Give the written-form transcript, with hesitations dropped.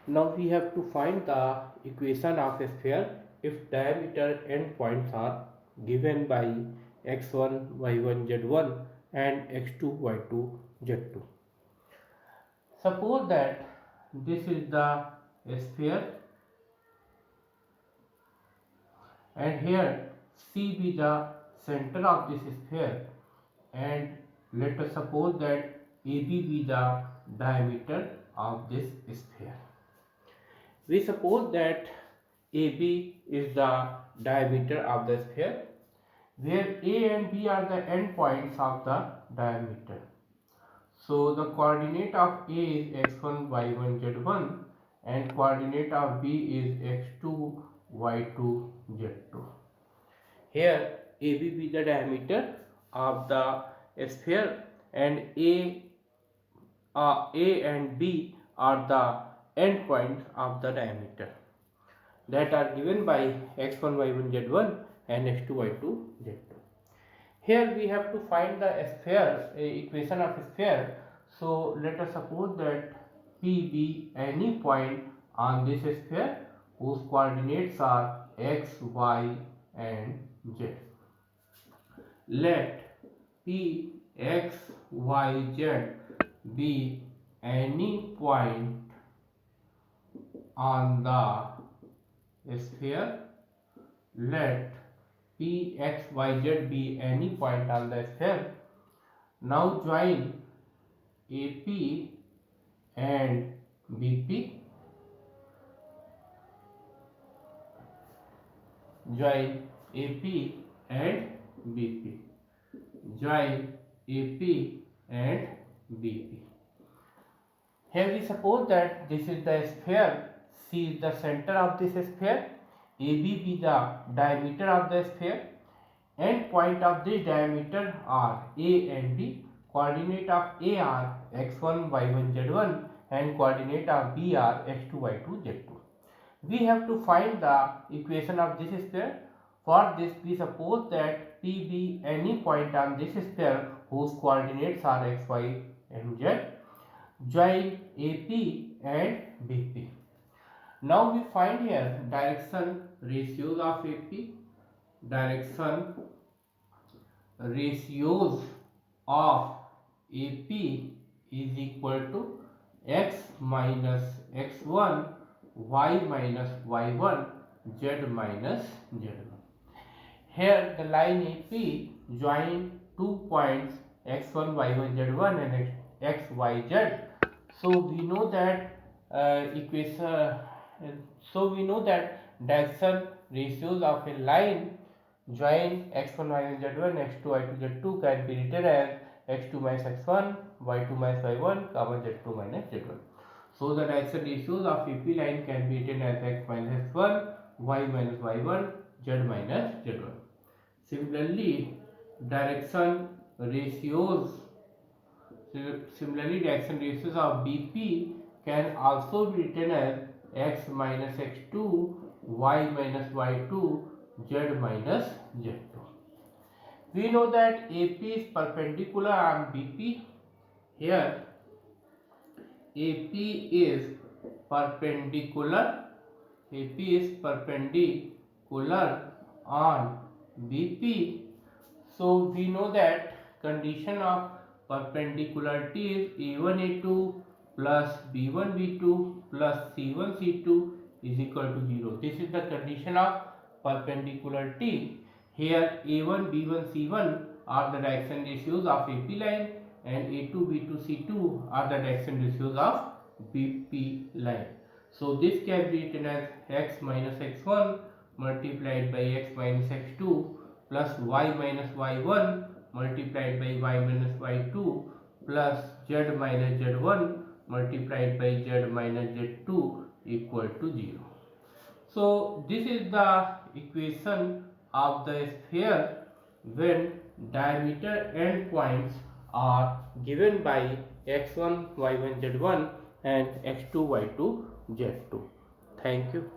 Now we have to find the equation of a sphere if diameter end points are given by x1, y1, z1 and x2, y2, z2. Suppose that this is the sphere and here C be the center of this sphere, and let us suppose that AB be the diameter of this sphere. We suppose that AB is the diameter of the sphere, where A and B are the end points of the diameter. So the coordinate of A is x1, y1, z1 and coordinate of B is x2, y2, z2. Here AB be the diameter of the sphere and A and B are the end points of the diameter that are given by x1, y1, z1 and x2, y2, z2. Here we have to find the sphere, equation of sphere. So let us suppose that P be any point on this sphere whose coordinates are x, y and z. Let P, x, y, z be any point on the sphere. Let P, x, y, z be any point on the sphere. Now join AP and BP. Join AP and BP. Join AP and BP. Here we suppose that this is the sphere, C is the center of this sphere, AB be the diameter of the sphere, end point of this diameter are A and B, coordinate of A are x1, y1, z1 and coordinate of B are x2, y2, z2. We have to find the equation of this sphere. For this we suppose that P be any point on this sphere whose coordinates are x, y and z. Join AP and BP. Now we find here direction ratios of AP. Direction ratios of AP is equal to x minus x1, y minus y1, z minus z1. Here the line AP join 2 points x1, y1, z1 and x, y, z. So we know that direction ratios of a line join x1, y1, z1, x2, y2, z2 can be written as x2 minus x1, y2 minus y1, z2 minus z1. So the direction ratios of AP line can be written as x minus x1, y minus y1, z minus z1. Similarly, direction ratios of BP can also be written as x minus x2, y minus y2, z minus z2. We know that AP is perpendicular on BP. Here AP is perpendicular on BP. So we know that condition of perpendicularity is A1 A2 plus B1 B2 plus C1 C2 is equal to 0. This is the condition of perpendicularity. Here A1 B1 C1 are the direction ratios of AP line and A2 B2 C2 are the direction ratios of BP line. So this can be written as x minus x1 multiplied by x minus x2 plus y minus y1 multiplied by y minus y2 plus z minus z1 multiplied by z minus z2 equal to 0. So this is the equation of the sphere when diameter end points are given by x1, y1, z1 and x2, y2, z2. Thank you.